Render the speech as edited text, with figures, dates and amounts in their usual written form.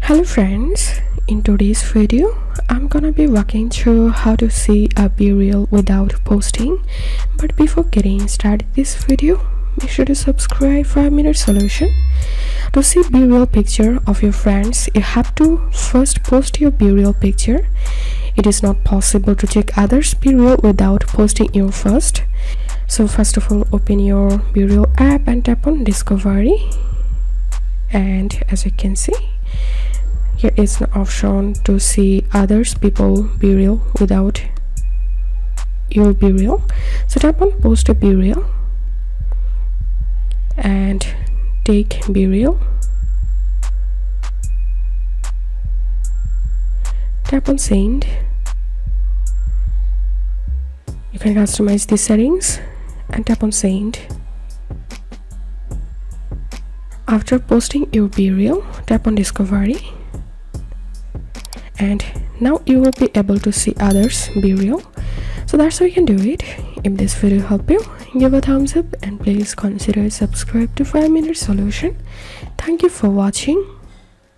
Hello friends, in today's video I'm gonna be walking through how to see a BeReal without posting. But before getting started this video, make sure to subscribe for a minute solution. To see BeReal picture of your friends, you have to first post your BeReal picture. It is not possible to check others BeReal without posting your first. So first of all, open your BeReal app and tap on Discovery, and as you can see, here is an option to see others people BeReal without your BeReal. So tap on post a BeReal and take BeReal. Tap on send. You can customize the settings and tap on send. After posting your BeReal, tap on Discovery, and now you will be able to see others BeReal. So that's how you can do it. If this video helped you, give a thumbs up and please consider subscribe to 5 Minute Solution. Thank you for watching.